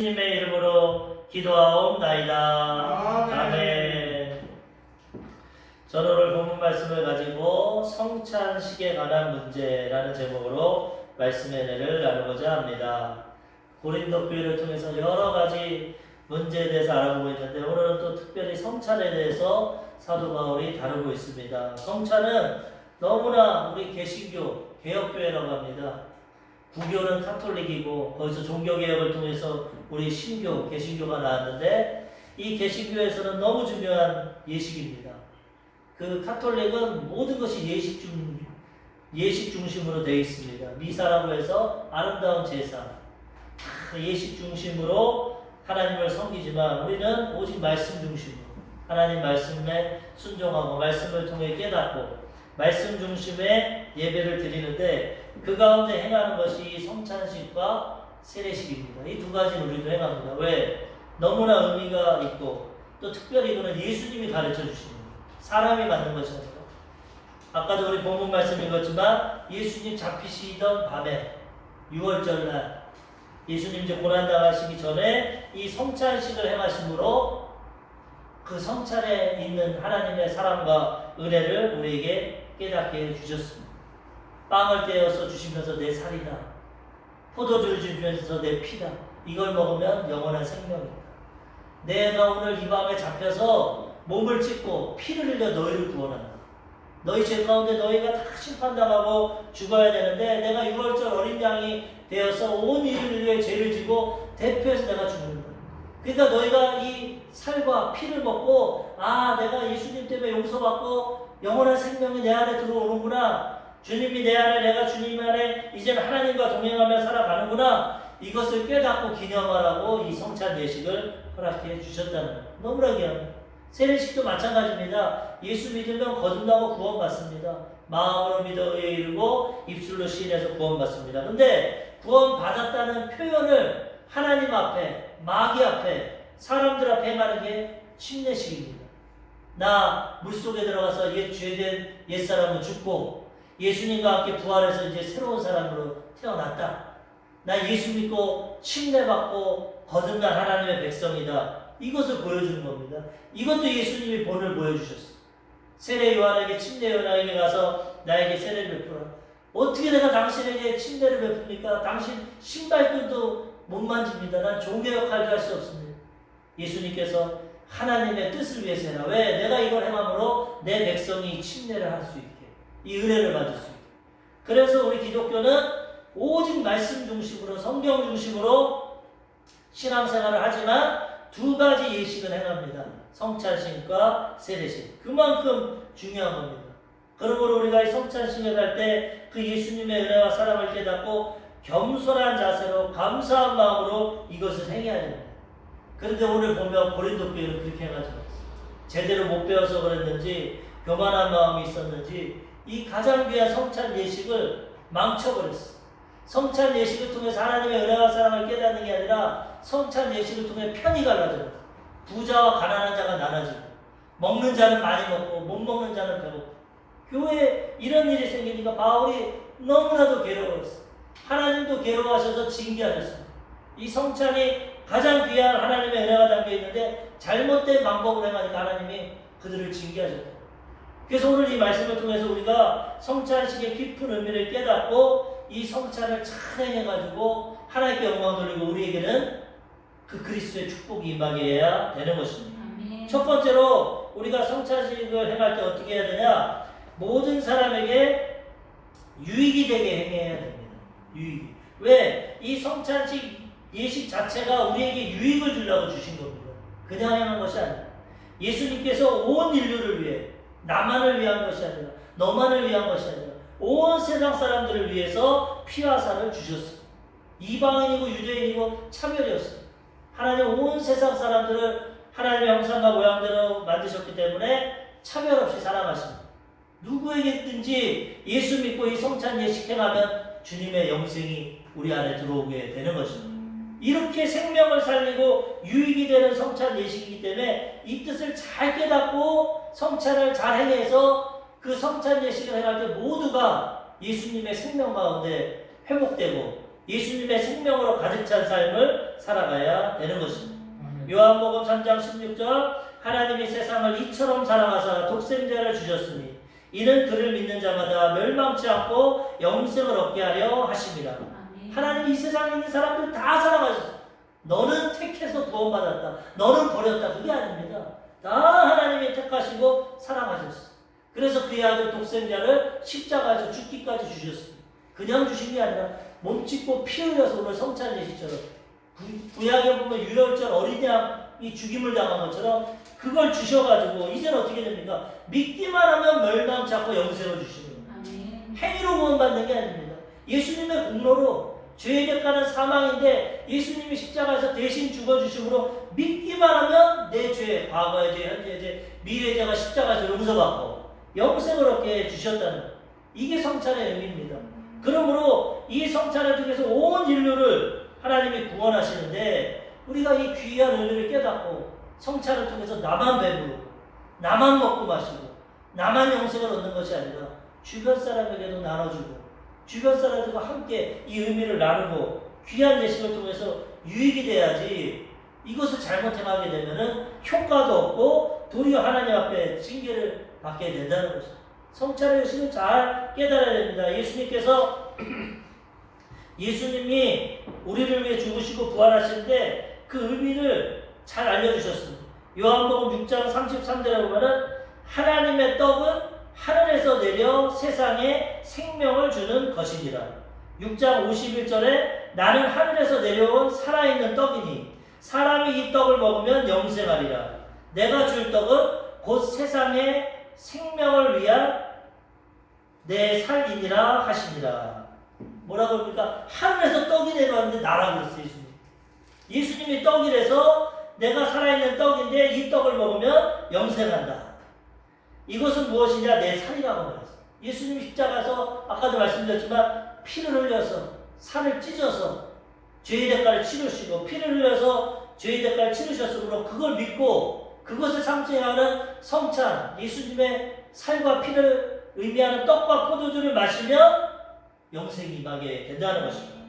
주님의 이름으로 기도하옵나이다. 아멘. 아멘. 저는 오늘 본문 말씀을 가지고 성찬식에 관한 문제라는 제목으로 말씀의 은혜를 나누고자 합니다. 고린도 교회를 통해서 여러 가지 문제에 대해서 알아보고 있는데 오늘은 또 특별히 성찬에 대해서 사도 바울이 다루고 있습니다. 성찬은 너무나 우리 개신교, 개혁교회라고 합니다. 구교는 카톨릭이고 거기서 종교개혁을 통해서 우리 신교, 개신교가 나왔는데 이 개신교에서는 너무 중요한 예식입니다. 그 카톨릭은 모든 것이 예식 중심으로 되어 있습니다. 미사라고 해서 아름다운 제사, 예식 중심으로 하나님을 섬기지만 우리는 오직 말씀 중심으로 하나님 말씀에 순종하고 말씀을 통해 깨닫고 말씀 중심의 예배를 드리는데 그 가운데 행하는 것이 성찬식과 세례식입니다. 이 두 가지는 우리도 행합니다. 왜? 너무나 의미가 있고 또 특별히 이거는 예수님이 가르쳐 주시는 거예요. 사람이 만든 것이 아니라. 아까도 우리 본문 말씀 읽었지만 예수님 잡히시던 밤에 6월절 날 예수님 이제 고난당하시기 전에 이 성찬식을 행하심으로 그 성찬에 있는 하나님의 사랑과 은혜를 우리에게 깨닫게 해주셨습니다. 빵을 떼어서 주시면서 내 살이다. 포도주를 주시면서 내 피다. 이걸 먹으면 영원한 생명이다. 내가 오늘 이 밤에 잡혀서 몸을 찢고 피를 흘려 너희를 구원한다. 너희 죄 가운데 너희가 다 심판당하고 죽어야 되는데 내가 6월절 어린 양이 되어서 온 인류를 위해 죄를 지고 대표해서 내가 죽는다. 그러니까 너희가 이 살과 피를 먹고 내가 예수님 때문에 용서받고 영원한 생명이 내 안에 들어오는구나. 주님이 내 안에 내가 주님 안에 이제는 하나님과 동행하며 살아가는구나. 이것을 깨닫고 기념하라고 이 성찬 예식을 허락해 주셨다는 거예요. 너무나 귀합니다. 세례식도 마찬가지입니다. 예수 믿으면 거듭나고 구원받습니다. 마음으로 믿어 의에 이르고 입술로 시인해서 구원받습니다. 근데 구원받았다는 표현을 하나님 앞에, 마귀 앞에, 사람들 앞에 행하는 게 침례식입니다. 나 물속에 들어가서 죄된 옛사람은 죽고 예수님과 함께 부활해서 이제 새로운 사람으로 태어났다. 나 예수 믿고 침례받고 거듭난 하나님의 백성이다. 이것을 보여주는 겁니다. 이것도 예수님이 본을 보여주셨어요. 세례 요한에게 침례 요한에게 가서 나에게 세례를 베풀어. 어떻게 내가 당신에게 침례를 베풉니까? 당신 신발끈도 못 만집니다. 난 종교역할도 할 수 없습니다. 예수님께서 하나님의 뜻을 위해서 해라. 왜? 내가 이걸 행함으로 내 백성이 침례를 할 수 있게, 이 은혜를 받을 수 있게. 그래서 우리 기독교는 오직 말씀 중심으로, 성경 중심으로 신앙생활을 하지만 두 가지 예식을 행합니다. 성찬식과 세례식. 그만큼 중요한 겁니다. 그러므로 우리가 이 성찬식에 갈 때 그 예수님의 은혜와 사랑을 깨닫고 겸손한 자세로 감사한 마음으로 이것을 행해야 됩니다. 그런데 오늘 보면 고린도 교회는 그렇게 행하지 않았어요. 제대로 못 배워서 그랬는지 교만한 마음이 있었는지 이 가장 귀한 성찬 예식을 망쳐버렸어요. 성찬 예식을 통해서 하나님의 은혜와 사랑을 깨닫는 게 아니라 성찬 예식을 통해 편이 갈라져요. 부자와 가난한 자가 나눠지고 먹는 자는 많이 먹고 못 먹는 자는 배고프고 교회에 이런 일이 생기니까 바울이 너무나도 괴로워했어요. 하나님도 괴로워하셔서 징계하셨습니다. 이 성찬이 가장 귀한 하나님의 은혜가 담겨 있는데 잘못된 방법으로 행하니까 하나님이 그들을 징계하셨다. 그래서 오늘 이 말씀을 통해서 우리가 성찬식의 깊은 의미를 깨닫고 이 성찬을 잘 행해가지고 하나님께 영광 돌리고 우리에게는 그 그리스도의 축복이 임하게 해야 되는 것입니다. 첫 번째로 우리가 성찬식을 행할 때 어떻게 해야 되냐? 모든 사람에게 유익이 되게 행해야 됩니다. 유익이. 왜? 이 성찬식 예식 자체가 우리에게 유익을 주려고 주신 겁니다. 그냥 행한 것이 아니라 예수님께서 온 인류를 위해 나만을 위한 것이 아니라 너만을 위한 것이 아니라 온 세상 사람들을 위해서 피와 살을 주셨어요. 이방인이고 유대인이고 차별이 없어요. 하나님 온 세상 사람들을 하나님의 형상과 모양대로 만드셨기 때문에 차별 없이 사랑하십니다. 누구에게든지 예수 믿고 이 성찬 예식 행하면 주님의 영생이 우리 안에 들어오게 되는 것입니다. 이렇게 생명을 살리고 유익이 되는 성찬 예식이기 때문에 이 뜻을 잘 깨닫고 성찬을 잘 행해서 그 성찬 예식을 행할 때 모두가 예수님의 생명 가운데 회복되고 예수님의 생명으로 가득 찬 삶을 살아가야 되는 것입니다. 요한복음 3장 16절 하나님이 세상을 이처럼 사랑하사 독생자를 주셨으니 이는 그를 믿는 자마다 멸망치 않고 영생을 얻게 하려 하심이라. 하나님이 이 세상에 있는 사람들 다 사랑하셨어. 너는 택해서 구원받았다. 너는 버렸다. 그게 아닙니다. 다 하나님이 택하시고 사랑하셨어. 그래서 그의 아들 독생자를 십자가에서 죽기까지 주셨습니다. 그냥 주신 게 아니라 몸짓고 피 흘려서 오늘 성찬 예식처럼 구약에 보면 유월절 어린 양이 죽임을 당한 것처럼 그걸 주셔가지고 이제는 어떻게 됩니까? 믿기만 하면 멸망치 않고 영생을 주시는 거예요. 행위로 구원받는 게 아닙니다. 예수님의 공로로 죄의 대가는 사망인데 예수님이 십자가에서 대신 죽어주심으로 믿기만 하면 내 죄, 과거의 죄, 현재의 죄, 미래의 죄가 십자가에서 용서받고 영생을 얻게 주셨다는 거예요. 이게 성찬의 의미입니다. 그러므로 이 성찬을 통해서 온 인류를 하나님이 구원하시는데 우리가 이 귀한 의미를 깨닫고 성찬을 통해서 나만 배부르고 나만 먹고 마시고 나만 영생을 얻는 것이 아니라 주변 사람에게도 나눠주고 주변 사람들과 함께 이 의미를 나누고 귀한 예식을 통해서 유익이 돼야지 이것을 잘못 행하게 되면은 효과도 없고 도리어 하나님 앞에 징계를 받게 된다는 것입니다. 성찬의 의식을 잘 깨달아야 됩니다. 예수님이 우리를 위해 죽으시고 부활하시는데 그 의미를 잘 알려주셨습니다. 요한복음 6장 33절에 보면은 하나님의 떡은 하늘에서 내려 세상에 생명을 주는 것이니라. 6장 51절에 나는 하늘에서 내려온 살아있는 떡이니 사람이 이 떡을 먹으면 영생하리라. 내가 줄 떡은 곧 세상에 생명을 위한 내 살이니라 하시니라. 뭐라고 합니까? 하늘에서 떡이 내려왔는데 나라고 그랬어요. 예수님이 떡이라서 내가 살아있는 떡인데 이 떡을 먹으면 영생한다. 이것은 무엇이냐? 내 살이라고 말했어요. 예수님이 십자가에서 아까도 말씀드렸지만 피를 흘려서 살을 찢어서 죄의 대가를 치르시고 피를 흘려서 죄의 대가를 치르셨으므로 그걸 믿고 그것을 상징하는 성찬, 예수님의 살과 피를 의미하는 떡과 포도주를 마시면 영생이 임하게 된다는 것입니다.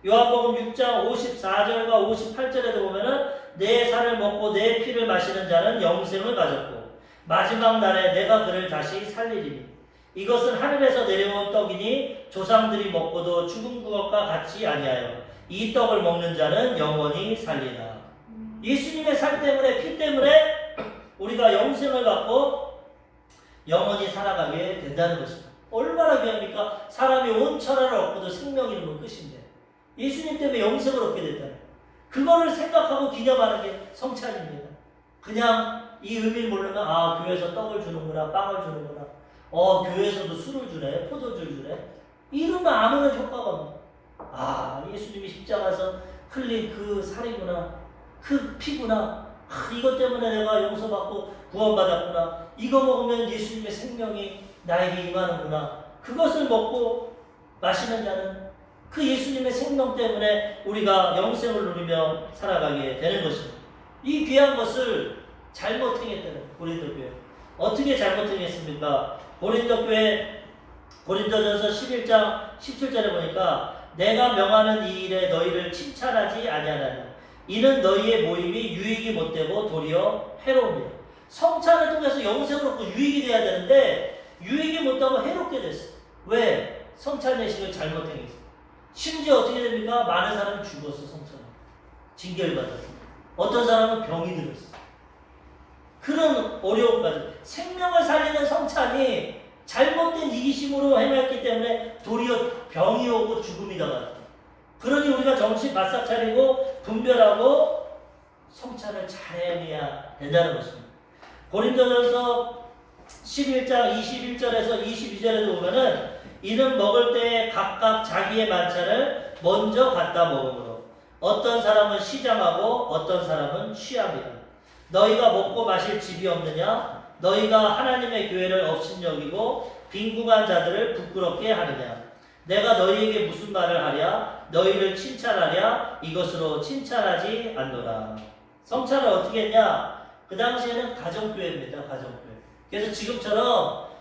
요한복음 6장 54절과 58절에도 보면은 내 살을 먹고 내 피를 마시는 자는 영생을 가졌고 마지막 날에 내가 그를 다시 살리리니 이것은 하늘에서 내려온 떡이니 조상들이 먹고도 죽은 것과 같이 아니하여 이 떡을 먹는 자는 영원히 살리라. 예수님의 살 때문에 피 때문에 우리가 영생을 갖고 영원히 살아가게 된다는 것입니다. 얼마나 귀합니까? 사람이 온 천하를 얻고도 생명 이름은 끝인데 예수님 때문에 영생을 얻게 됐다는 그거를 생각하고 기념하는 게 성찬입니다. 그냥 이 의미를 모르면 교회에서 떡을 주는구나, 빵을 주는구나, 교회에서도 술을 주네, 포도주를 주네, 이러면 아무런 효과가 없네. 예수님이 십자가에서 흘린 그 살이구나, 그 피구나, 이것 때문에 내가 용서받고 구원받았구나, 이거 먹으면 예수님의 생명이 나에게 임하는구나, 그것을 먹고 마시는 자는 그 예수님의 생명 때문에 우리가 영생을 누리며 살아가게 되는 것입니다. 이 귀한 것을 잘못 행했다는 고린도 교회. 어떻게 잘못 행했습니까? 고린도 교회 고린도전서 11장 17절에 보니까 내가 명하는 이 일에 너희를 칭찬하지 아니하나니 이는 너희의 모임이 유익이 못되고 도리어 해로움이라. 성찬을 통해서 영생을 얻고 유익이 돼야 되는데 유익이 못하고 해롭게 됐어. 왜? 성찬 예식을 잘못 행했어. 심지어 어떻게 됩니까? 많은 사람이 죽었어. 성찬에 징계를 받았어. 어떤 사람은 병이 들었어. 그런 어려움까지. 생명을 살리는 성찬이 잘못된 이기심으로 행했기 때문에 도리어 병이 오고 죽음이 다가왔다. 그러니 우리가 정신 바싹 차리고 분별하고 성찬을 잘 해야 된다는 것입니다. 고린도전서 11장 21절에서 22절에도 보면은 이는 먹을 때에 각각 자기의 만찬을 먼저 갖다 먹으므로 어떤 사람은 시장하고 어떤 사람은 취합니다. 너희가 먹고 마실 집이 없느냐? 너희가 하나님의 교회를 업신여기고 빈궁한 자들을 부끄럽게 하느냐? 내가 너희에게 무슨 말을 하랴? 너희를 칭찬하랴? 이것으로 칭찬하지 않노라. 성찬을 어떻게 했냐? 그 당시에는 가정교회입니다. 가정교회. 그래서 지금처럼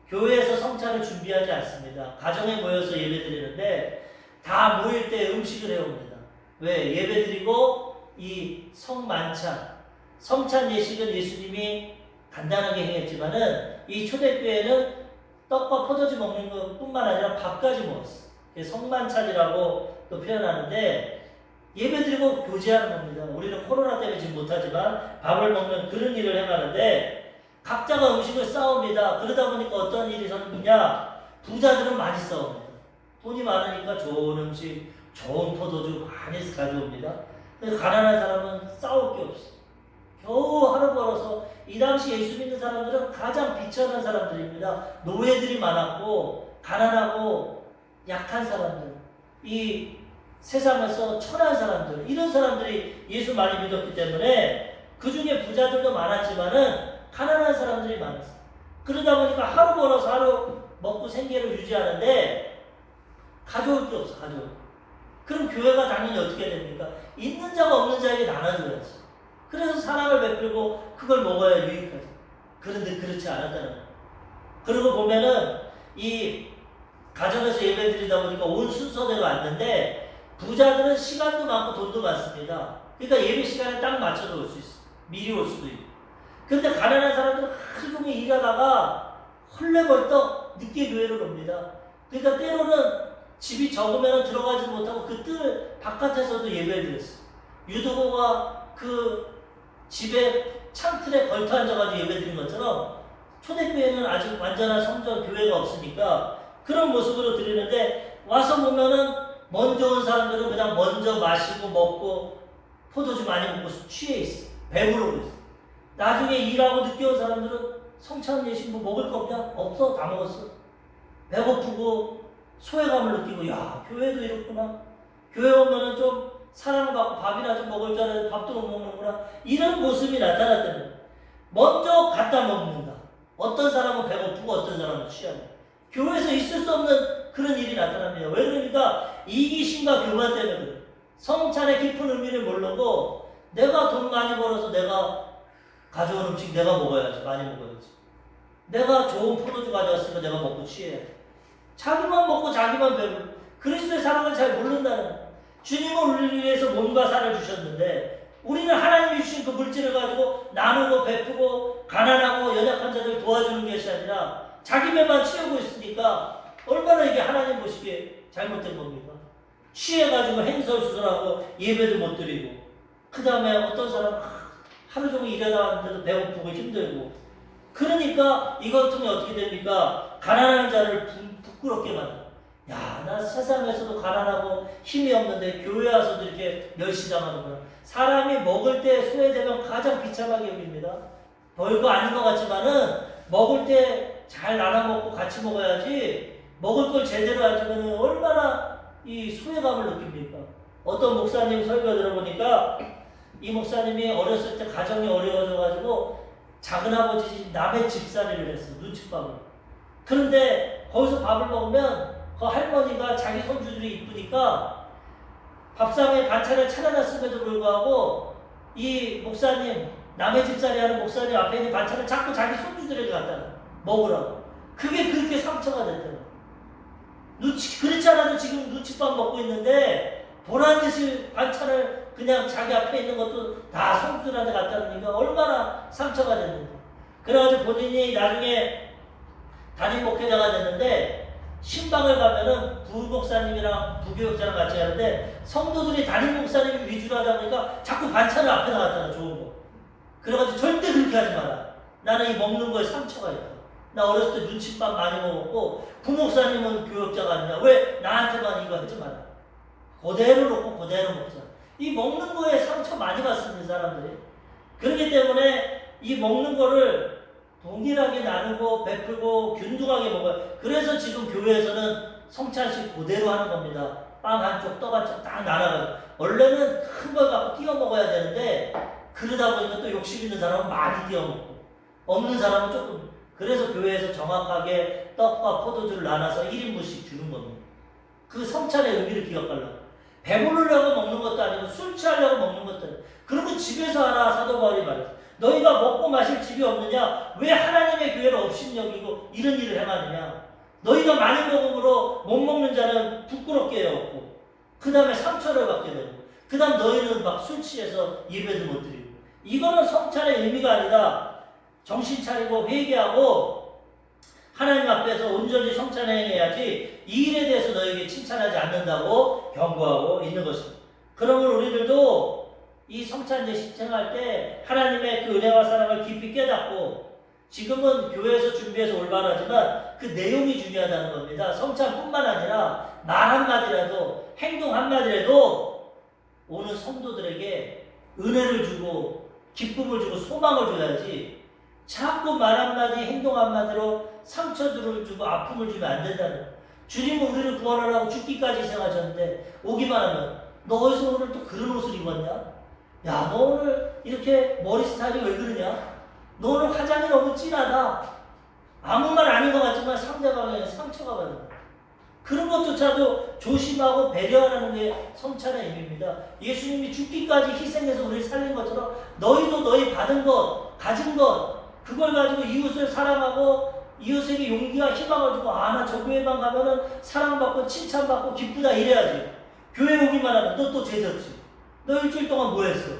교회에서 성찬을 준비하지 않습니다. 가정에 모여서 예배드리는데 다 모일 때 음식을 해옵니다. 왜? 예배드리고 이 성만찬, 성찬 예식은 예수님이 간단하게 행했지만은 이 초대교회는 떡과 포도주 먹는 것뿐만 아니라 밥까지 먹었어. 성만찬이라고 또 표현하는데 예배드리고 교제하는 겁니다. 우리는 코로나 때문에 지금 못하지만 밥을 먹는 그런 일을 행하는데 각자가 음식을 싸웁니다. 그러다 보니까 어떤 일이 생기냐? 부자들은 많이 싸웁니다. 돈이 많으니까 좋은 음식, 좋은 포도주 많이 가져옵니다. 근데 가난한 사람은 싸울 게 없어. 겨우 하루 벌어서 이 당시 예수 믿는 사람들은 가장 비천한 사람들입니다. 노예들이 많았고 가난하고 약한 사람들, 이 세상에서 천한 사람들, 이런 사람들이 예수 많이 믿었기 때문에 그 중에 부자들도 많았지만은 가난한 사람들이 많았어요. 그러다 보니까 하루 벌어서 하루 먹고 생계를 유지하는데 가져올 게 없어, 가져올 게. 그럼 교회가 당연히 어떻게 됩니까? 있는 자가 없는 자에게 나눠줘야지. 그래서 사랑을 베풀고 그걸 먹어야 유익하지. 그런데 그렇지 않았다는 거예요. 그리고 보면은 이 가정에서 예배 드리다 보니까 온 순서대로 왔는데 부자들은 시간도 많고 돈도 많습니다. 그러니까 예배 시간에 딱 맞춰서 올 수 있어. 미리 올 수도 있고. 근데 가난한 사람들은 하루 종일 일하다가 헐레벌떡 늦게 교회를 옵니다. 그러니까 때로는 집이 적으면 들어가지 못하고 그 뜰 바깥에서도 예배를 드렸어. 유도고가 그 집에 창틀에 걸터 앉아가지고 예배 드린 것처럼 초대교회는 아직 완전한 성전 교회가 없으니까 그런 모습으로 드리는데 와서 보면은 먼저 온 사람들은 그냥 먼저 마시고 먹고 포도주 많이 먹고 취해 있어. 배부르고 있어. 나중에 일하고 늦게 온 사람들은 성찬 예식 뭐 먹을 거 없냐? 없어. 다 먹었어. 배고프고 소외감을 느끼고 야 교회도 이렇구나. 교회 오면은 좀 사랑을 받고 밥이나 좀 먹을 줄 알았는데 밥도 못 먹는구나. 이런 모습이 나타났다는 거예요. 먼저 갖다 먹는다. 어떤 사람은 배고프고 어떤 사람은 취하고. 교회에서 있을 수 없는 그런 일이 나타납니다. 왜 그러니까 이기심과 교만 때문에 그래요. 성찬의 깊은 의미를 모르고 내가 돈 많이 벌어서 내가 가져온 음식 내가 먹어야지. 많이 먹어야지. 내가 좋은 포도주 가져왔으니까 내가 먹고 취해야지. 자기만 먹고 자기만 배불러. 그리스도의 사랑을 잘 모른다는 거예요. 주님은 우리를 위해서 몸과 살을 주셨는데 우리는 하나님이 주신 그 물질을 가지고 나누고 베푸고 가난하고 연약한 자들 도와주는 것이 아니라 자기 배만 채우고 있으니까 얼마나 이게 하나님 보시기에 잘못된 겁니까? 취해가지고 행설수설하고 예배도 못 드리고 그 다음에 어떤 사람 하루 종일 일하다 왔는데도 배고프고 힘들고 그러니까 이것 때문에 어떻게 됩니까? 가난한 자를 부끄럽게 만들어. 야, 나 세상에서도 가난하고 힘이 없는데 교회 와서도 이렇게 멸시당하는구나. 사람이 먹을 때 소외되면 가장 비참하게 여깁니다. 별거 아닌 것 같지만은 먹을 때 잘 나눠 먹고 같이 먹어야지 먹을 걸 제대로 안 주면 얼마나 이 소외감을 느낍니까? 어떤 목사님 설교 들어보니까 이 목사님이 어렸을 때 가정이 어려워져가지고 작은아버지 남의 집살이를 했어. 눈칫밥을. 그런데 거기서 밥을 먹으면 그 할머니가 자기 손주들이 이쁘니까 밥상에 반찬을 차려놨음에도 불구하고 이 목사님 남의 집살이 하는 목사님 앞에 있는 반찬을 자꾸 자기 손주들에게 갖다 놔. 먹으라고. 그게 그렇게 상처가 됐대요. 그렇지 않아도 지금 눈칫밥 먹고 있는데 보란듯이 반찬을 그냥 자기 앞에 있는 것도 다 손주들한테 갖다 놓으니까 얼마나 상처가 됐는데. 그래가지고 본인이 나중에 담임 목회자가 됐는데 신방을 가면은 부목사님이랑 부교육자랑 같이 가는데 성도들이 담임 목사님이 위주로 하다 보니까 자꾸 반찬을 앞에 나갔다 놔. 좋은 거. 그래가지고 절대 그렇게 하지 마라. 나는 이 먹는 거에 상처가 있다. 나 어렸을 때 눈칫밥 많이 먹었고 부목사님은 교육자가 아니냐. 왜 나한테만 이거 하지 마라. 그대로 놓고 그대로 먹자. 이 먹는 거에 상처 많이 받습니다. 사람들이. 그렇기 때문에 이 먹는 거를 동일하게 나누고 베풀고 균등하게 먹어요. 그래서 지금 교회에서는 성찬식 그대로 하는 겁니다. 빵 한쪽, 떡 한쪽 딱 나눠가지고. 원래는 큰 걸 갖고 띄워 먹어야 되는데 그러다 보니까 또 욕심 있는 사람은 많이 띄워 먹고 없는 사람은 조금. 그래서 교회에서 정확하게 떡과 포도주를 나눠서 1인분씩 주는 겁니다. 그 성찬의 의미를 기억하려고. 배부르려고 먹는 것도 아니고 술 취하려고 먹는 것도 아니고. 그리고 집에서 하라. 사도 바울이 말했어. 너희가 먹고 마실 집이 없느냐? 왜 하나님의 교회를 업신여기고 이런 일을 행하느냐? 너희가 많이 먹음으로 못 먹는 자는 부끄럽게 여겼고 그 다음에 상처를 받게 되고, 그 다음 너희는 막 술 취해서 예배도 못 드리고. 이거는 성찬의 의미가 아니라 정신 차리고 회개하고 하나님 앞에서 온전히 성찬을 행해야지 이 일에 대해서 너에게 칭찬하지 않는다고 경고하고 있는 것입니다. 그러면 우리들도 이 성찬 예식 행할 때 하나님의 그 은혜와 사랑을 깊이 깨닫고, 지금은 교회에서 준비해서 올바르지만 그 내용이 중요하다는 겁니다. 성찬뿐만 아니라 말 한마디라도 행동 한마디라도 오는 성도들에게 은혜를 주고 기쁨을 주고 소망을 줘야지, 자꾸 말 한마디 행동 한마디로 상처를 주고 아픔을 주면 안 된다는 거예요. 주님은 우리를 구원하라고 죽기까지 희생하셨는데 오기만 하면 너 어디서 오늘 또 그런 옷을 입었냐? 야, 너 오늘 이렇게 머리 스타일이 왜 그러냐? 너 오늘 화장이 너무 진하다. 아무 말 아닌 것 같지만 상대방에게 상처가 받는 거야. 그런 것조차도 조심하고 배려하는 게 성찬의 의미입니다. 예수님이 죽기까지 희생해서 우리를 살린 것처럼 너희도 너희 받은 것, 가진 것, 그걸 가지고 이웃을 사랑하고 이웃에게 용기와 희망을 주고, 아, 나 저 교회만 가면은 사랑받고 칭찬받고 기쁘다 이래야지. 교회 오기만 하면 너 또 죄졌지. 너 일주일 동안 뭐 했어?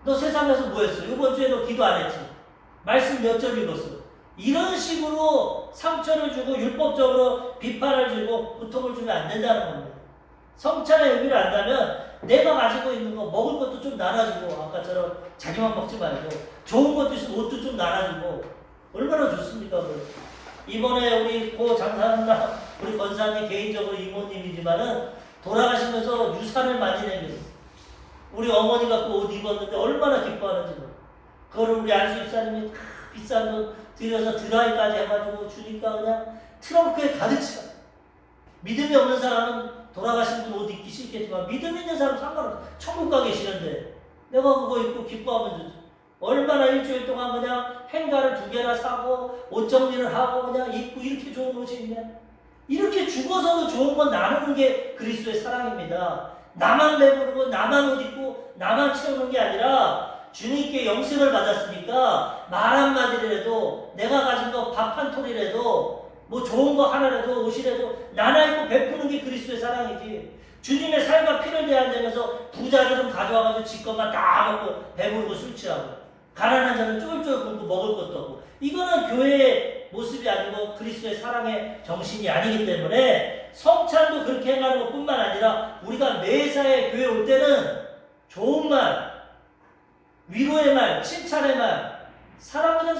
너 세상에서 뭐 했어? 이번 주에 너 기도 안 했지? 말씀 몇 절 읽었어? 이런 식으로 상처를 주고 율법적으로 비판을 주고 고통을 주면 안 된다는 겁니다. 성찬의 의미를 안다면 내가 가지고 있는 거, 먹을 것도 좀 나눠주고, 아까처럼 자기만 먹지 말고 좋은 것도 있으면 옷도 좀 나눠주고, 얼마나 좋습니까? 이번에 우리 고 장사나 우리 권사님 개인적으로 이모님이지만은 돌아가시면서 유산을 많이 내겠어요. 우리 어머니가 그 옷 입었는데 얼마나 기뻐하는지 몰라. 그거를 우리 안수 집사님이 다 비싼 돈 들여서 드라이까지 해가지고 주니까 그냥 트렁크에 가득 차. 믿음이 없는 사람은 돌아가신 분 옷 입기 싫겠지만 믿음 있는 사람 상관없어. 천국 가 계시는데 내가 그거 입고 기뻐하면 좋지. 얼마나 일주일 동안 그냥 행가를 2개나 사고 옷 정리를 하고 그냥 입고 이렇게 좋은 옷이 있냐. 이렇게 죽어서도 좋은 건 나누는 게 그리스도의 사랑입니다. 나만 배부르고 나만 옷 입고 나만 채우는 게 아니라 주님께 영생을 받았으니까 말 한마디라도 내가 가진 거 밥 한 톨이라도 뭐 좋은 거 하나라도 옷이라도 나눠 입고 베푸는 게 그리스도의 사랑이지. 주님의 살과 피를 대한다면서 부자들은 가져와가지고 지 것만 다 먹고 배부르고 술 취하고, 가난한 자는 쫄쫄 굶고 먹을 것도 없고, 이거는 교회의 모습이 아니고 그리스도의 사랑의 정신이 아니기 때문에 성찬도 그렇게 행하는 것뿐만 아니라 우리가 매사에 교회 올 때는 좋은 말, 위로의 말, 칭찬의 말. 사람들은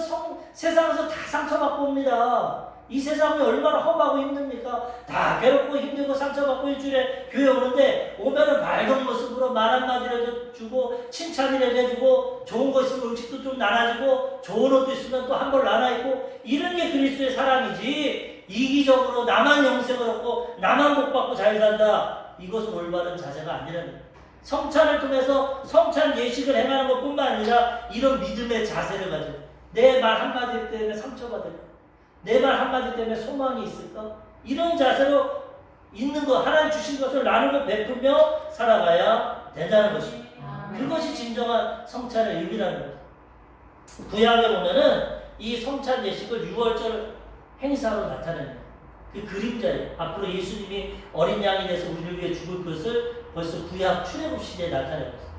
세상에서 다 상처받고 옵니다. 이 세상이 얼마나 험하고 힘듭니까? 다 괴롭고 힘들고 상처받고 일주일에 교회 오는데 오면은 밝은 모습으로 말 한마디라도 주고 칭찬이라도 해주고 좋은 거 있으면 음식도 좀 나눠주고 좋은 옷도 있으면 또 한 벌 나눠 입고, 이런 게 그리스도의 사랑이지, 이기적으로 나만 영생을 얻고 나만 복 받고 잘 산다, 이것은 올바른 자세가 아니라는 거예요. 성찬을 통해서 성찬 예식을 행하는 것뿐만 아니라 이런 믿음의 자세를 가져요. 내 말 한마디 때문에 상처받을까? 내 말 한마디 때문에 소망이 있을까? 이런 자세로 있는 것, 하나님 주신 것을 나누고 베풀며 살아가야 된다는 것입니다. 그것이 진정한 성찬의 의미라는 거죠. 구약에 보면은 이 성찬 예식을 유월절 행사로 나타냅니다. 그 그림자예요. 앞으로 예수님이 어린 양이 돼서 우리를 위해 죽을 것을 벌써 구약 출애굽 시대에 나타내고 있어요.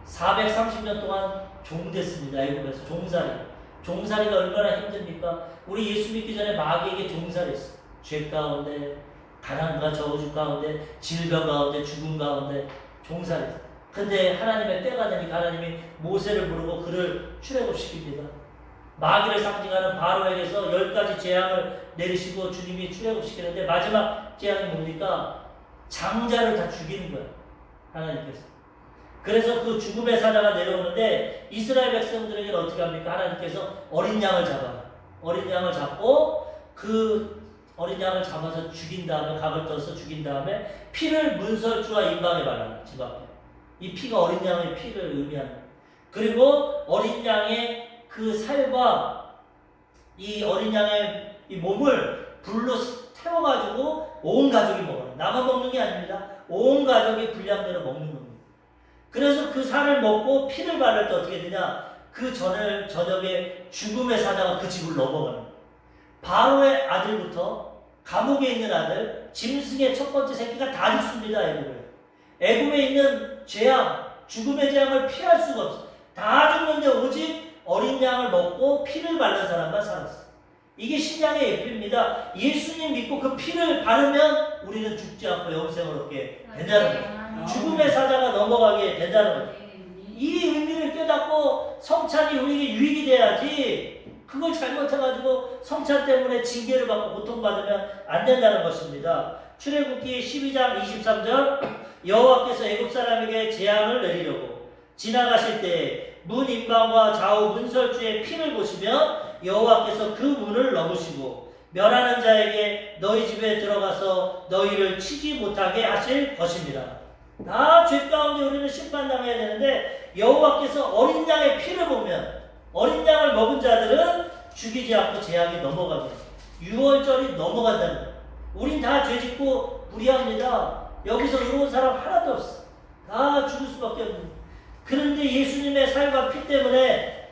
430년 동안 종됐습니다. 애굽에서 종살이. 종살이가 얼마나 힘듭니까? 우리 예수 믿기 전에 마귀에게 종살이했어요. 죄 가운데, 가난과 저주 가운데, 질병 가운데, 죽음 가운데 종살이했어요. 근데 하나님의 때가 되니까 하나님이 모세를 부르고 그를 출애굽시킵니다. 마귀를 상징하는 바로에게서 10가지 재앙을 내리시고 주님이 출애굽시키는데 마지막 재앙이 뭡니까? 장자를 다 죽이는 거예요. 하나님께서. 그래서 그 죽음의 사자가 내려오는데 이스라엘 백성들에게는 어떻게 합니까? 하나님께서 어린 양을 잡아요. 어린 양을 잡고 그 어린 양을 잡아서 죽인 다음에, 각을 떠서 죽인 다음에 피를 문설주와 임방에 발라요. 집 앞에. 이 피가 어린 양의 피를 의미하는 거예요. 그리고 어린 양의 그 살과 이 어린 양의 이 몸을 불로 태워가지고 온 가족이 먹어요. 나만 먹는 게 아닙니다. 온 가족이 분량대로 먹는 겁니다. 그래서 그 살을 먹고 피를 바를 때 어떻게 되냐? 그 저녁에 죽음의 사자가 그 집을 넘어가는 거예요. 바로의 아들부터 감옥에 있는 아들, 짐승의 첫 번째 새끼가 다 죽습니다. 애굽에. 애굽에 있는 재앙, 죽음의 재앙을 피할 수가 없어. 다 죽는데 오직 어린 양을 먹고 피를 바른 사람만 살았어. 이게 신약의 예표입니다. 예수님 믿고 그 피를 바르면 우리는 죽지 않고 영생을 얻게 된다는 거예요. 죽음의 사자가 넘어가게 된다는 거예요. 이 의미를 깨닫고 성찬이 우리에게 유익이 돼야지, 그걸 잘못해가지고 성찬 때문에 징계를 받고 고통받으면 안 된다는 것입니다. 출애굽기 12장 23절, 여호와께서 애굽 사람에게 재앙을 내리려고 지나가실 때 문 임방과 좌우 문설주의 피를 보시면 여호와께서 그 문을 넘으시고 멸하는 자에게 너희 집에 들어가서 너희를 치지 못하게 하실 것입니다. 다 죄 가운데 우리는 심판당해야 되는데, 여호와께서 어린 양의 피를 보면 어린 양을 먹은 자들은 죽이지 않고 재앙이 넘어갑니다. 6월절이 넘어간다는 거예요. 우린 다 죄짓고 불의합니다. 여기서 의로운 사람 하나도 없어. 다 죽을 수밖에 없는. 그런데 예수님의 살과 피 때문에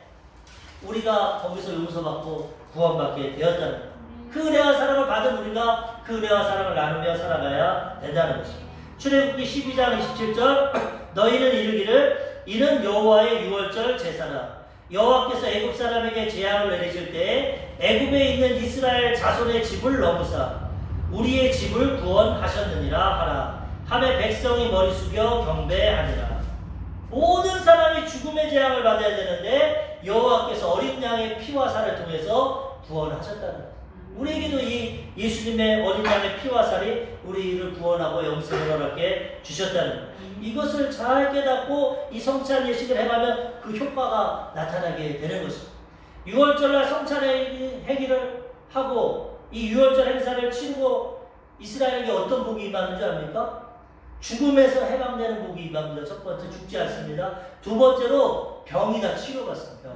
우리가 거기서 용서받고 구원받게 되었다는 거예요. 그 은혜와 사랑을 받은 우리가 그 은혜와 사랑을 나누며 살아가야 된다는 것입니다. 출애굽기 12장 27절, 너희는 이르기를 이는 여호와의 유월절 제사라. 여호와께서 애굽 사람에게 재앙을 내리실 때 애굽에 있는 이스라엘 자손의 집을 넘으사 우리의 집을 구원하셨느니라 하라. 하매 백성이 머리 숙여 경배하니라. 모든 사람이 죽음의 재앙을 받아야 되는데 여호와께서 어린 양의 피와 살을 통해서 구원하셨다는 거예요. 우리에게도 이 예수님의 어린 양의 피와 살이 우리를 구원하고 영생을 허락해 주셨다는 거예요. 이것을 잘 깨닫고 이 성찬 예식을 해가면 그 효과가 나타나게 되는 것입니다. 6월절날 성찬 행위를 하고 이 6월절 행사를 치르고 이스라엘에게 어떤 복이 임하는 줄 압니까? 죽음에서 해방되는 복이 임합니다. 첫 번째, 죽지 않습니다. 두 번째로 병이 다 치료받습니다.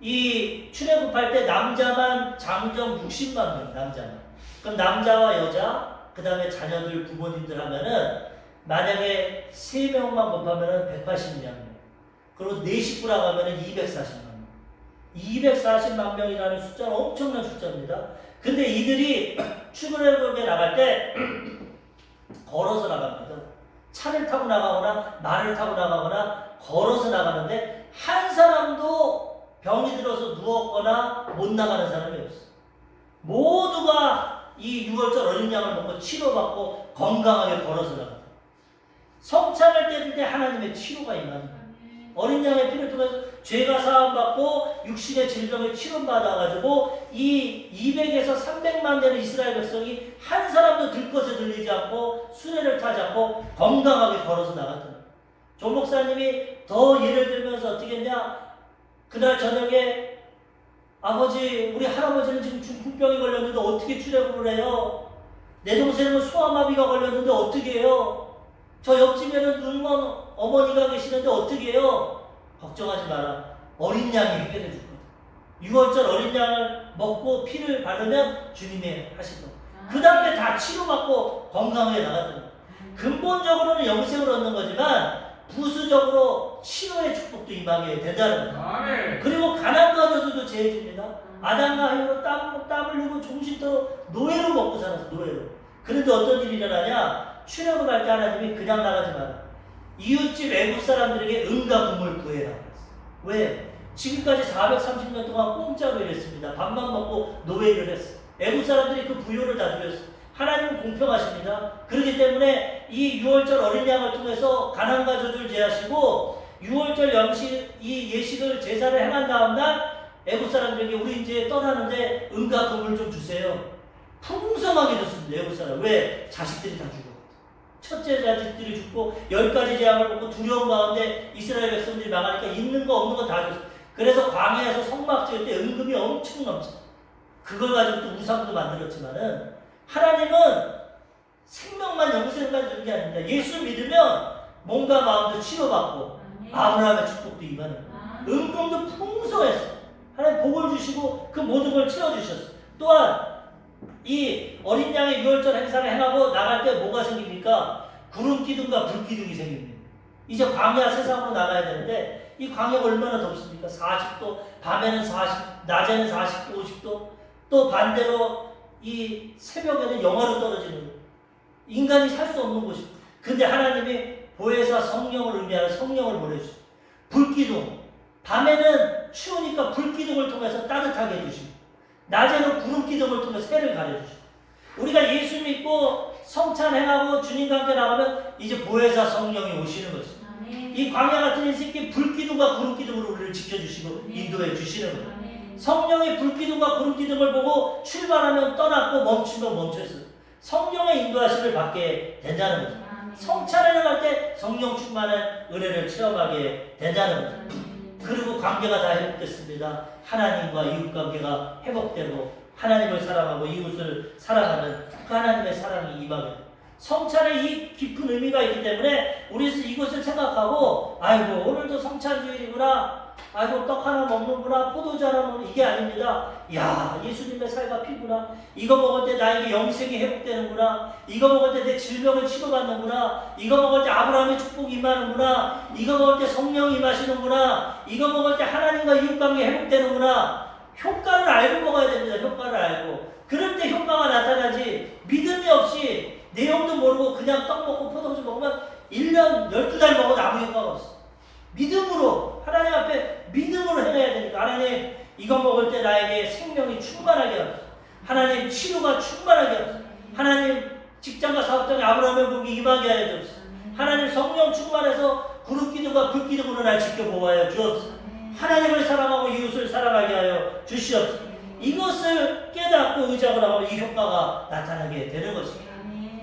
이 출애굽할 때 남자만 장정 60만 명, 남자만. 그럼 남자와 여자, 그 다음에 자녀들, 부모님들 하면은 만약에 3명만 곱하면은 180만 명. 그리고 4식구라고 하면은 240만 명. 240만 명이라는 숫자는 엄청난 숫자입니다. 근데 이들이 출애굽에 나갈 때 걸어서 나갑니다. 차를 타고 나가거나 말을 타고 나가거나 걸어서 나가는데 한 사람도 병이 들어서 누웠거나 못 나가는 사람이 없어. 모두가 이 6월절 어린 양을 먹고 치료받고 건강하게 걸어서 나간다. 성찬을 때릴 때 하나님의 치료가 임합니다. 어린 양의 피를 통해서 죄가 사함받고 육신의 질병을 치료받아가지고 이 200에서 300만 되는 이스라엘 백성이 한 사람도 들것에 들리지 않고 수레를 타지 않고 건강하게 걸어서 나갔다. 조 목사님이 더 예를 들면서 어떻게 했냐, 그날 저녁에 아버지, 우리 할아버지는 지금 중풍병이 걸렸는데 어떻게 출애굽을 해요? 내 동생은 소아마비가 걸렸는데 어떻게 해요? 저 옆집에는 늙은 어머니가 계시는데 어떻게 해요? 걱정하지 마라. 어린 양이 해결해 줄 거다. 6월절 어린 양을 먹고 피를 바르면 주님이 하실 거다. 그 다음에 다 치료받고 건강하게 나갔다. 근본적으로는 영생을 얻는 거지만 부수적으로 치료의 축복도 임하게 된다는 거예요. 그리고 가난과 저주도 제해집니다. 아담과 하와로 땀 흘리고 종신토록 노예로 먹고 살았어, 노예로. 그런데 어떤 일이 일어나냐? 출애굽 할 때 하나님이 그냥 나가지 마라. 이웃집 애굽 사람들에게 은과 금을 구해라. 왜? 지금까지 430년 동안 공짜로 일했습니다. 밥만 먹고 노예를 했어. 애굽 사람들이 그 부요를 다 누렸어. 하나님은 공평하십니다. 그렇기 때문에 이 6월절 어린 양을 통해서 가난과 저주를 제하시고 6월절 이 예식을 제사를 행한 다음 날 애굽 사람들에게 우리 이제 떠나는데 은과 금을 좀 주세요. 풍성하게 줬습니다. 애굽 사람. 왜? 자식들이 다 죽어. 첫째 자식들이 죽고 10가지 재앙을 먹고 두려움 가운데 이스라엘 백성들이 망하니까 있는 거 없는 거 다 줬어. 그래서 광야에서 성막 지을 때 은금이 엄청 넘쳐. 그걸 가지고 또 우상도 만들었지만은 하나님은 생명만 영생만 주는 게 아닙니다. 예수 믿으면 몸과 마음도 치료받고 아브라함의 축복도 임하는 거예요. 은금도 풍성했어. 하나님 복을 주시고 그 모든 걸 채워주셨어. 또한 이 어린 양의 6월절 행사를 행하고 나갈 때 뭐가 생깁니까? 구름 기둥과 불 기둥이 생깁니다. 이제 광야 세상으로 나가야 되는데 이 광야가 얼마나 덥습니까? 40도, 밤에는 40, 낮에는 40도, 50도. 또 반대로 이 새벽에는 영하로 떨어지는 거예요. 인간이 살 수 없는 곳이. 근데 하나님이 보혜사 성령을 의미하는 성령을 보내주시고 불기둥, 밤에는 추우니까 불기둥을 통해서 따뜻하게 해주시고 낮에는 구름기둥을 통해서 해를 가려주시고 우리가 예수 믿고 성찬 행하고 주님과 함께 나가면 이제 보혜사 성령이 오시는 거지. 이 광야 같은 인생께 불기둥과 구름기둥으로 우리를 지켜주시고 인도해 주시는 거예요. 성령의 불기둥과 구름기둥을 보고 출발하면 떠났고 멈추면 멈춰있어요. 성령의 인도하심을 받게 된다는 거죠. 성찬을 할 때 성령 충만한 은혜를 체험하게 된다는 거죠. 그리고 관계가 다 회복됐습니다. 하나님과 이웃 관계가 회복되고 하나님을 사랑하고 이웃을 사랑하는 그 하나님의 사랑이 임하게 돼요. 성찬에 이 깊은 의미가 있기 때문에 우리는 이것을 생각하고 아이고 오늘도 성찬주일이구나, 아이고 떡 하나 먹는구나, 포도주 하나 먹는 이게 아닙니다. 야, 예수님의 살과 피구나, 이거 먹을 때 나에게 영생이 회복되는구나, 이거 먹을 때 내 질병을 치료받는구나, 이거 먹을 때 아브라함의 축복이 임하는구나, 이거 먹을 때 성령이 임하시는구나, 이거 먹을 때 하나님과 이웃관계 회복되는구나. 효과를 알고 먹어야 됩니다. 효과를 알고. 그럴 때 효과가 나타나지 믿음이 없이 내용도 모르고 그냥 떡 먹고 포도주 먹으면 1년 12달 먹어도 아무 효과가 없어. 믿음으로 하나님 앞에 믿음으로 행해야 되니까 하나님 이거 먹을 때 나에게 생명이 충만하게 하소서. 하나님 치료가 충만하게 하소서. 하나님 직장과 사업장에 아브라함의 복이 임하게 하여 주옵소서. 하나님 성령 충만해서 구름기둥과 불기둥으로 날 지켜보아야 주옵소서. 하나님을 사랑하고 이웃을 사랑하게 하여 주시옵소서. 이것을 깨닫고 의지하고 나가면 이 효과가 나타나게 되는 것입니다.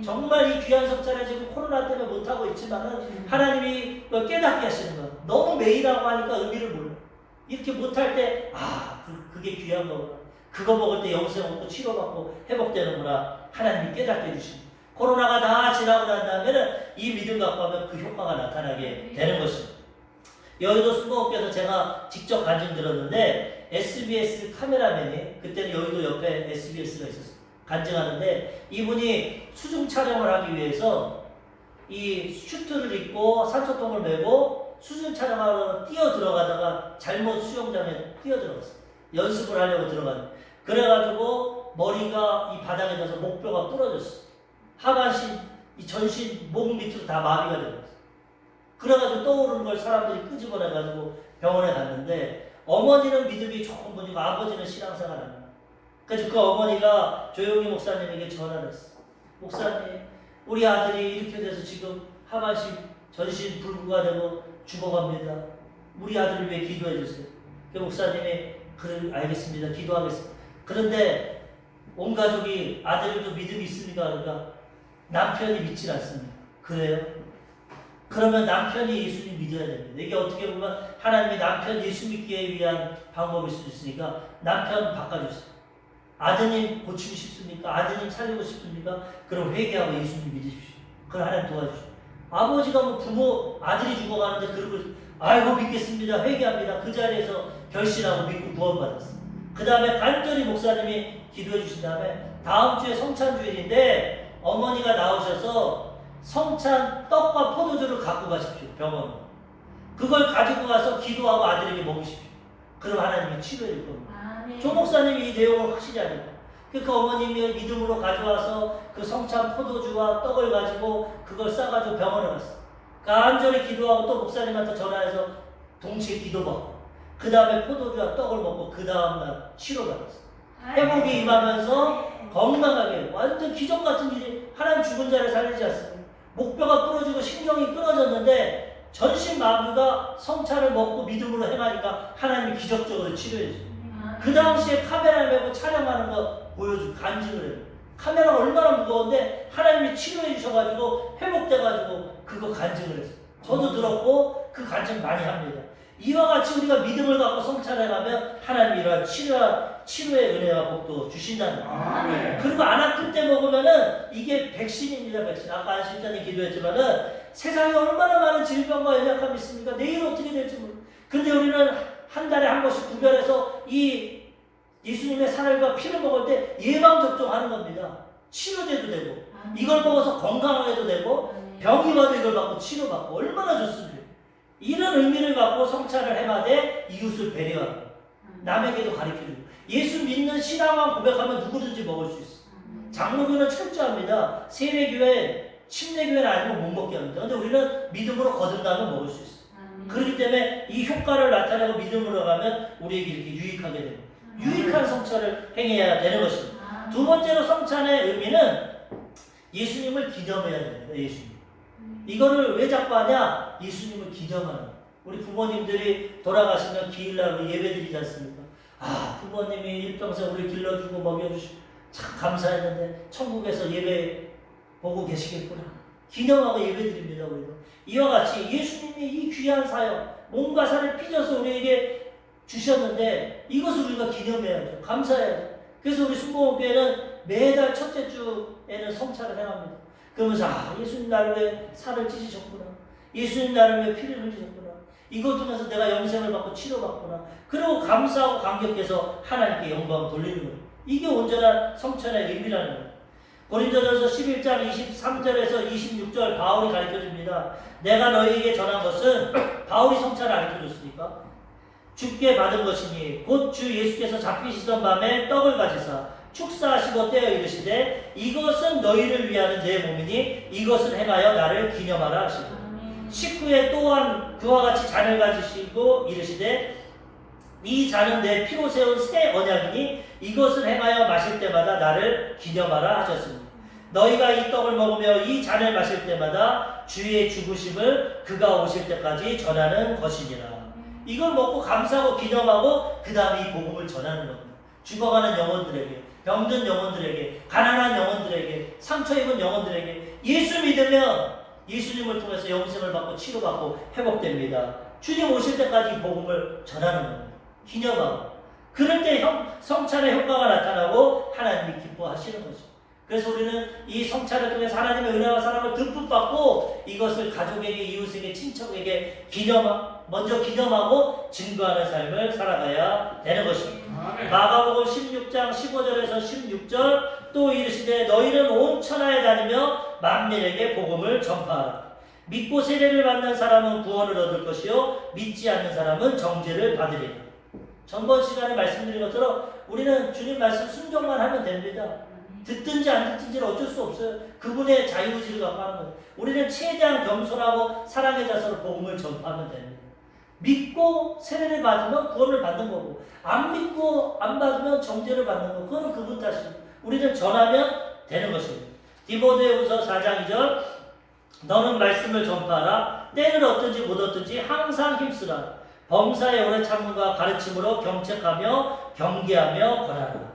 정말 이 귀한 성찬에 지금 코로나 때문에 못하고 있지만은 하나님이 깨닫게 하시는 거. 너무 매일하고 하니까 의미를 몰라. 이렇게 못할 때, 그게 귀한 거구나. 그거 먹을 때 영생 얻고 치료받고 회복되는구나. 하나님이 깨닫게 해주십니다. 코로나가 다 지나고 난 다음에는 이 믿음 갖고 하면 그 효과가 나타나게 되는 것입니다. 여의도 순복음교에서 제가 직접 간증 들었는데 SBS 카메라맨이, 그때는 여의도 옆에 SBS가 있었어요. 간증하는데 이분이 수중 촬영을 하기 위해서 이 슈트를 입고 산소통을 메고 수중 촬영하러 뛰어 들어가다가 잘못 수영장에 뛰어 들어갔어요. 연습을 하려고 들어갔는데 그래가지고 머리가 이 바닥에 닿아서 목뼈가 부러졌어요. 하반신, 이 전신, 목 밑으로 다 마비가 되었어요. 그래가지고 떠오르는 걸 사람들이 끄집어내가지고 병원에 갔는데 어머니는 믿음이 조금 보니고 아버지는 신앙생활합니다. 그래서 그 어머니가 조용히 목사님에게 전화를 했어. 목사님, 우리 아들이 이렇게 돼서 지금 하반신, 전신 불구가 되고 죽어갑니다. 우리 아들을 위해 기도해 주세요. 그 목사님이 그래 알겠습니다. 기도하겠습니다. 그런데 온 가족이 아들도 믿음이 있습니까? 그러니까 남편이 믿질 않습니다. 그래요? 그러면 남편이 예수님 믿어야 됩니다. 이게 어떻게 보면 하나님이 남편 예수 믿기에 위한 방법일 수도 있으니까 남편 바꿔주세요. 아드님 고치고 싶습니까? 아드님 살리고 싶습니까? 그럼 회개하고 예수님 믿으십시오. 그럼 하나님 도와주십시오. 아버지가 뭐 부모, 아들이 죽어가는데 그러고 아이고 믿겠습니다. 회개합니다. 그 자리에서 결신하고 믿고 구원받았어요. 그 다음에 간절히 목사님이 기도해 주신 다음에 다음 주에 성찬주일인데 어머니가 나오셔서 성찬 떡과 포도주를 갖고 가십시오. 병원으로. 그걸 가지고 가서 기도하고 아들에게 먹이십시오. 그럼 하나님이 치료해 줄 겁니다. 조 목사님이 이 내용을 확실히 하니까 그 어머님이 믿음으로 가져와서 그 성찬 포도주와 떡을 가지고 그걸 싸가지고 병원에 갔어. 간절히 기도하고 또 목사님한테 전화해서 동시에 기도받고 그 다음에 포도주와 떡을 먹고 그 다음날 치료받았어. 회복이 임하면서 건강하게 완전 기적 같은 일이, 하나님 죽은 자를 살리지 않습니다. 목뼈가 부러지고 신경이 끊어졌는데 전신 마비가 성찬을 먹고 믿음으로 행하니까 하나님이 기적적으로 치료해 주세요. 그 당시에 카메라 메고 촬영하는 거 보여주고 간증을 해요. 카메라가 얼마나 무거운데 하나님이 치료해 주셔가지고 회복돼가지고 그거 간증을 했어요. 저도 들었고 그 간증 많이 합니다. 이와 같이 우리가 믿음을 갖고 성찬에 가면 하나님이 이러한 치료의 은혜와 복도 주신다는 거예요. 그리고 안아플 때 먹으면은 이게 백신입니다. 백신. 아까 안수님이 기도했지만은 세상에 얼마나 많은 질병과 연약함이 있습니까? 내일 어떻게 될지 모르. 근데 우리는 한 달에 한 번씩 구별해서 이 예수님의 살과 피를 먹을 때 예방접종하는 겁니다. 치료돼도 되고 이걸 먹어서 건강하게도 되고 병이 와도 이걸 받고 치료받고 얼마나 좋습니까? 이런 의미를 갖고 성찬을 행하되 이웃을 배려하고 남에게도 가르쳐주고 예수 믿는 신앙만 고백하면 누구든지 먹을 수 있어. 장로교는 철저합니다. 세례교회 침례교회는 아니면 못 먹게 합니다. 근데 우리는 믿음으로 거듭나면 먹을 수 있어요. 그렇기 때문에 이 효과를 나타내고 믿음으로 가면 우리에게 이렇게 유익하게 됩니다. 유익한 성찬을 행해야 되는 것입니다. 두 번째로 성찬의 의미는 예수님을 기념해야 됩니다. 예수님. 이거를 왜 자꾸 하냐? 예수님을 기념하는 거예요. 우리 부모님들이 돌아가시면 기일날 예배드리지 않습니까? 아, 부모님이 일평생 우리 길러주고 먹여주시고 참 감사했는데 천국에서 예배 보고 계시겠구나. 기념하고 예배드립니다. 우리도. 이와 같이 예수님이 이 귀한 사역, 몸과 살을 빚어서 우리에게 주셨는데 이것을 우리가 기념해야죠. 감사해야죠. 그래서 우리 순복음교회는 매달 첫째 주에는 성찬을 행합니다. 그러면서 예수님 나를 위해 살을 찢으셨구나. 예수님 나를 위해 피를 흘리셨구나. 이것 통해서 내가 영생을 받고 치료받구나. 그리고 감사하고 감격해서 하나님께 영광을 돌리는 거예요. 이게 온전한 성찬의 의미라는 거예요. 고린도전서 11장 23절에서 26절 바울이 가르쳐줍니다. 내가 너희에게 전한 것은 바울이 성찬을 가르쳐줬으니까 주께 받은 것이니 곧 주 예수께서 잡히시던 밤에 떡을 가지사 축사하시고 떼어 이르시되 이것은 너희를 위하는 내 몸이니 이것을 행하여 나를 기념하라 하시고 19에 또한 그와 같이 잔을 가지시고 이르시되 이 잔은 내 피로 세운 새 언약이니 이것을 행하여 마실 때마다 나를 기념하라 하셨습니다. 너희가 이 떡을 먹으며 이 잔을 마실 때마다 주의 죽으심을 그가 오실 때까지 전하는 것이니라. 이걸 먹고 감사하고 기념하고 그 다음에 이 복음을 전하는 겁니다. 죽어가는 영혼들에게, 병든 영혼들에게, 가난한 영혼들에게, 상처 입은 영혼들에게 예수 믿으면 예수님을 통해서 영생을 받고 치료받고 회복됩니다. 주님 오실 때까지 이 복음을 전하는 겁니다. 기념하고. 그럴 때 성찬의 효과가 나타나고 하나님이 기뻐하시는 거죠. 그래서 우리는 이 성찬을 통해서 하나님의 은혜와 사랑을 듬뿍 받고 이것을 가족에게, 이웃에게, 친척에게 먼저 기념하고 증거하는 삶을 살아가야 되는 것입니다. 마가복음 16장 15절에서 16절 또 이르시되 너희는 온 천하에 다니며 만민에게 복음을 전파하라. 믿고 세례를 받는 사람은 구원을 얻을 것이요 믿지 않는 사람은 정죄를 받으리라. 전번 시간에 말씀드린 것처럼 우리는 주님 말씀 순종만 하면 됩니다. 듣든지 안 듣든지는 어쩔 수 없어요. 그분의 자유의지를 갖고 하는 거예요. 우리는 최대한 겸손하고 사랑의 자세로 복음을 전파하면 됩니다. 믿고 세례를 받으면 구원을 받는 거고 안 믿고 안 받으면 정죄를 받는 거. 그거는 그분 탓이에요. 우리는 전하면 되는 것입니다. 디모데후서 4장 2절 너는 말씀을 전파하라. 때를 얻든지 못 얻든지 항상 힘쓰라. 범사의 오래 참음과 가르침으로 경책하며 경계하며 권하라.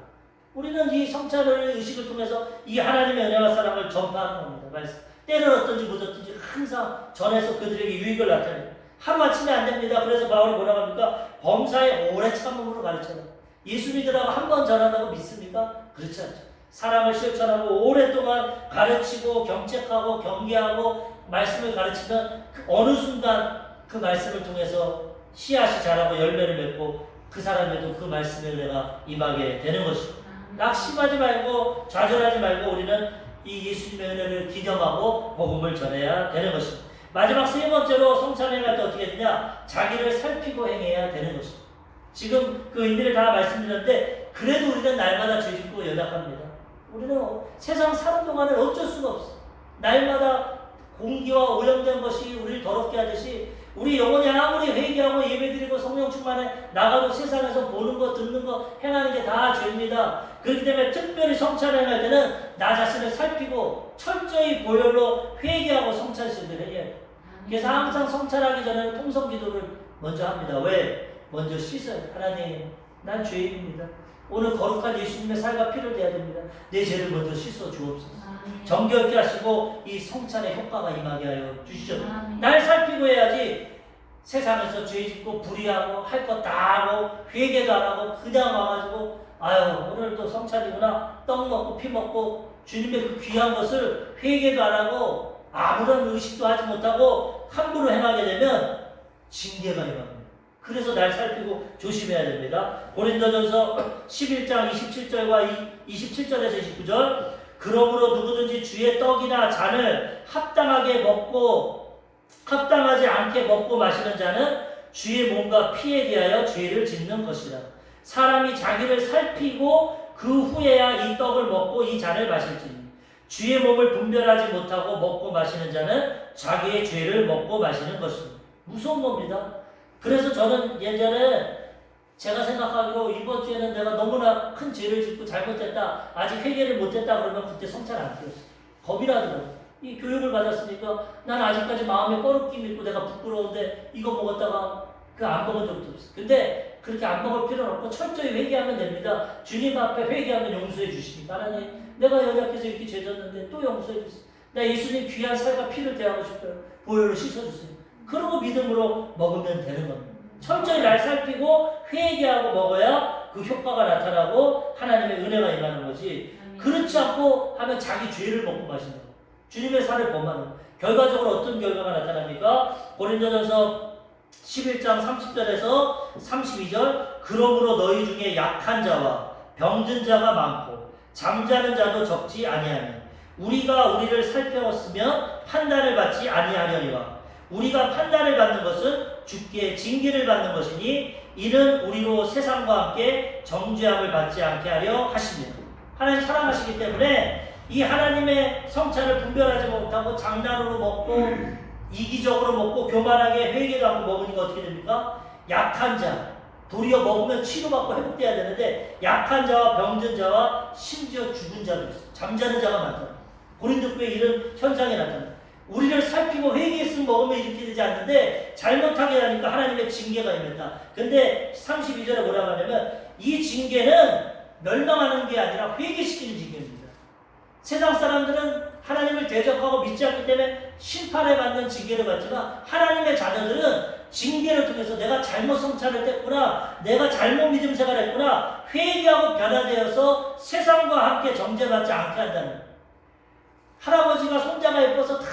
우리는 이 성찬의 의식을 통해서 이 하나님의 은혜와 사랑을 전파하는 겁니다. 말씀. 때를 얻든지 못 얻든지 항상 전해서 그들에게 유익을 나타내요. 하루아침에 안 됩니다. 그래서 바울이 뭐라고 합니까? 범사의 오래 참음으로 가르쳐라. 예수 믿으라고 한 번 전한다고 믿습니까? 그렇지 않죠. 사랑을 실천하고 오랫동안 가르치고 경책하고 경계하고 말씀을 가르치면 어느 순간 그 말씀을 통해서 씨앗이 자라고 열매를 맺고 그 사람에도 그 말씀의 은혜가 임하게 되는 것입니다. 낙심하지 말고 좌절하지 말고 우리는 이 예수님의 은혜를 기념하고 복음을 전해야 되는 것입니다. 마지막 세 번째로 성찬을 행할 때 어떻게 되냐? 자기를 살피고 행해야 되는 것입니다. 지금 그 의미를 다 말씀드렸는데 그래도 우리는 날마다 죄짓고 연약합니다. 우리는 세상 사는 동안은 어쩔 수가 없어. 날마다 공기와 오염된 것이 우리를 더럽게 하듯이 우리 영혼이 아무리 회개하고 예배드리고 성령 충만해 나가도 세상에서 보는 거 듣는 거 행하는 게 다 죄입니다. 그렇기 때문에 특별히 성찬을 행할 때는 나 자신을 살피고 철저히 보혈로 회개하고 성찬식을 해야 돼요. 그래서 항상 성찬하기 전에는 통성기도를 먼저 합니다. 왜? 먼저 씻어요. 하나님, 난 죄인입니다. 오늘 거룩한 예수님의 살과 피를 대야 됩니다. 내 죄를 먼저 씻어 주옵소서. 정결케 하시고 이 성찬의 효과가 임하게 하여 주시죠. 날 살피고 해야지 세상에서 죄짓고 불의하고 할 것 다 하고 회개도 안 하고 그냥 와가지고 아유 오늘도 성찬이구나 떡 먹고 피 먹고 주님의 그 귀한 것을 회개도 안 하고 아무런 의식도 하지 못하고 함부로 행하게 되면 징계가 임합니다. 그래서 날 살피고 조심해야 됩니다. 고린도전서 11장 27절과 27절에서 29절 그러므로 누구든지 주의 떡이나 잔을 합당하지 않게 먹고 마시는 자는 주의 몸과 피에 대하여 죄를 짓는 것이라. 사람이 자기를 살피고 그 후에야 이 떡을 먹고 이 잔을 마실지니 주의 몸을 분별하지 못하고 먹고 마시는 자는 자기의 죄를 먹고 마시는 것입니다. 무서운 겁니다. 그래서 저는 예전에 제가 생각하기로 이번 주에는 내가 너무나 큰 죄를 짓고 잘못했다, 아직 회개를 못했다 그러면 그때 성찬 안 드렸어요. 겁이 나더라고요. 이 교육을 받았으니까 난 아직까지 마음에 꺼리낌 있고 내가 부끄러운데 이거 먹었다가 그 안 먹은 적도 없어요. 근데 그렇게 안 먹을 필요는 없고 철저히 회개하면 됩니다. 주님 앞에 회개하면 용서해 주시니까 하나님 내가 연약해서 이렇게 죄 졌는데 또 용서해 주세요. 나 예수님 귀한 살과 피를 대하고 싶어요. 보혈로 씻어주세요. 그러고 믿음으로 먹으면 되는 겁니다. 철저히 날 살피고 회개하고 먹어야 그 효과가 나타나고 하나님의 은혜가 임하는 거지. 그렇지 않고 하면 자기 죄를 먹고 마시는 거예요. 주님의 살을 범하는 거예요. 결과적으로 어떤 결과가 나타납니까? 고린도전서 11장 30절에서 32절 그러므로 너희 중에 약한 자와 병든 자가 많고 잠자는 자도 적지 아니하니 우리가 우리를 살펴봤으면 판단을 받지 아니하려니와 우리가 판단을 받는 것은 주께 징계를 받는 것이니 이는 우리로 세상과 함께 정죄함을 받지 않게 하려 하십니다. 하나님 사랑하시기 때문에 이 하나님의 성찬을 분별하지 못하고 장난으로 먹고 이기적으로 먹고 교만하게 회개도 하고 먹으니까 어떻게 됩니까? 약한 자, 도리어 먹으면 치료받고 회복돼야 되는데 약한 자와 병든 자와 심지어 죽은 자도 있어요. 잠자는 자가 많다. 고린도 교회에 이런 현상이 나타납니다. 우리를 살피고 회개했으면 먹으면 이렇게 되지 않는데 잘못하게 하니까 하나님의 징계가 임했다. 근데 32절에 뭐라고 하냐면 이 징계는 멸망하는 게 아니라 회개시키는 징계입니다. 세상 사람들은 하나님을 대적하고 믿지 않기 때문에 심판을 받는 징계를 받지만 하나님의 자녀들은 징계를 통해서 내가 잘못 성찰을 했구나, 내가 잘못 믿음 생활을 했구나, 회개하고 변화되어서 세상과 함께 정죄받지 않게 한다는 거예요. 할아버지가 손자가 예뻐서 다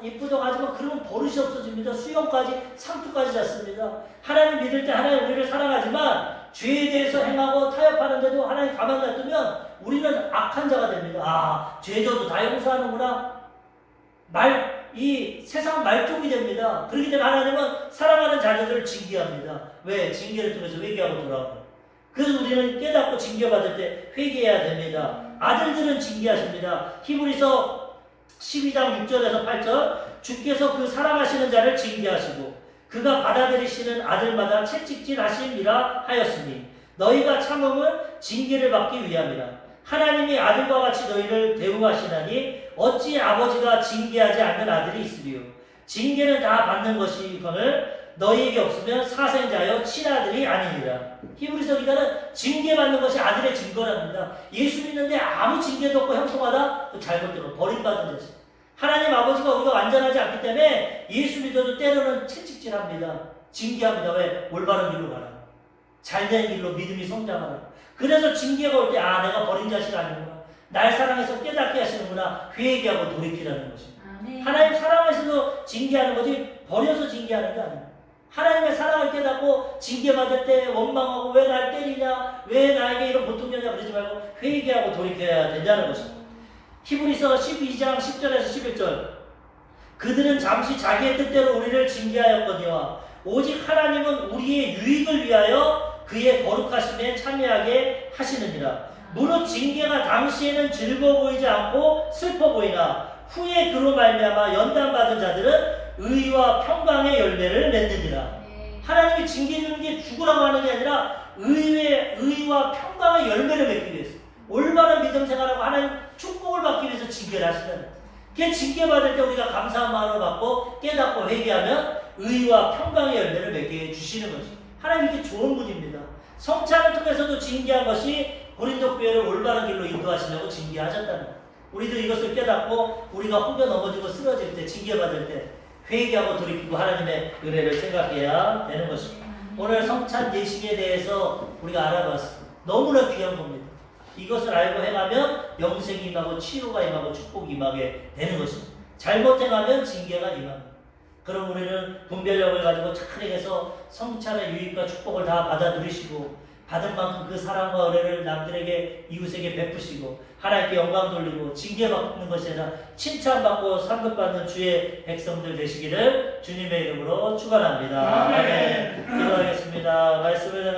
예쁘다고 하지만 그러면 버릇이 없어집니다. 수영까지 상투까지 잤습니다. 하나님 믿을 때 하나님 우리를 사랑하지만 죄에 대해서 행하고 타협하는데도 하나님 가만 놔두면 우리는 악한 자가 됩니다. 아, 죄져도 다 용서하는구나. 이 세상 말종이 됩니다. 그렇기 때문에 하나님은 사랑하는 자녀들을 징계합니다. 왜? 징계를 통해서 회개하고 돌아옵니다. 그래서 우리는 깨닫고 징계받을 때 회개해야 됩니다. 아들들은 징계하십니다. 히브리서 12장 6절에서 8절 주께서 그 사랑하시는 자를 징계하시고 그가 받아들이시는 아들마다 채찍질하심이라 하였으니 너희가 참음은 징계를 받기 위함이라. 하나님이 아들과 같이 너희를 대우하시나니 어찌 아버지가 징계하지 않는 아들이 있으리요. 징계는 다 받는 것이거늘 너희에게 없으면 사생자여 친아들이 아니니라. 히브리서 기자는 징계받는 것이 아들의 증거랍니다. 예수 믿는데 아무 징계도 없고 형통하다? 그 잘못되고 버림받은 자식. 하나님 아버지가 우리가 완전하지 않기 때문에 예수 믿어도 때로는 채찍질합니다. 징계합니다. 왜? 올바른 길로 가라. 잘된 길로 믿음이 성장하라. 그래서 징계가 올 때 내가 버린 자식 아니구나. 날 사랑해서 깨닫게 하시는구나. 회개하고 돌이키라는 것입니다. 하나님 사랑해서도 징계하는 거지 버려서 징계하는 게 아닙니다. 하나님의 사랑을 깨닫고 징계받을 때 원망하고 왜 날 때리냐, 왜 나에게 이런 고통이 오냐 그러지 말고 회개하고 돌이켜야 된다는 것입니다. 히브리서 12장 10절에서 11절 그들은 잠시 자기의 뜻대로 우리를 징계하였거니와 오직 하나님은 우리의 유익을 위하여 그의 거룩하심에 참여하게 하시느니라. 무릇 징계가 당시에는 즐거워 보이지 않고 슬퍼 보이나 후에 그로 말미암아 연단받은 자들은 의와 평강의 열매를 맺느니라. 하나님이 징계 주는 게 죽으라고 하는 게 아니라 의와 평강의 열매를 맺기 위해서 올바른 믿음 생활하고 하나님 축복을 받기 위해서 징계를 하시다는 거예요. 그 징계 받을 때 우리가 감사한 마음을 받고 깨닫고 회개하면 의와 평강의 열매를 맺게 주시는 것이 하나님 이렇게 좋은 분입니다. 성찬을 통해서도 징계한 것이 고린도 교회를 올바른 길로 인도하시려고 징계하셨다는 거예요. 우리도 이것을 깨닫고 우리가 혹여 넘어지고 쓰러질 때 징계받을 때 회개하고 돌이키고 하나님의 은혜를 생각해야 되는 것입니다. 오늘 성찬 예식에 대해서 우리가 알아봤습니다. 너무나 귀한 겁니다. 이것을 알고 행하면 영생이 임하고 치유가 임하고 축복이 임하게 되는 것입니다. 잘못 행하면 징계가 임합니다. 그럼 우리는 분별력을 가지고 착하게 해서 성찬의 유익과 축복을 다 받아 누리시고 받은 만큼 그 사랑과 은혜를 남들에게 이웃에게 베푸시고 하나님께 영광 돌리고 징계받는 것이 아니라 칭찬받고 상급받는 주의 백성들 되시기를 주님의 이름으로 축원합니다. 아멘. 기도하겠습니다. 말씀을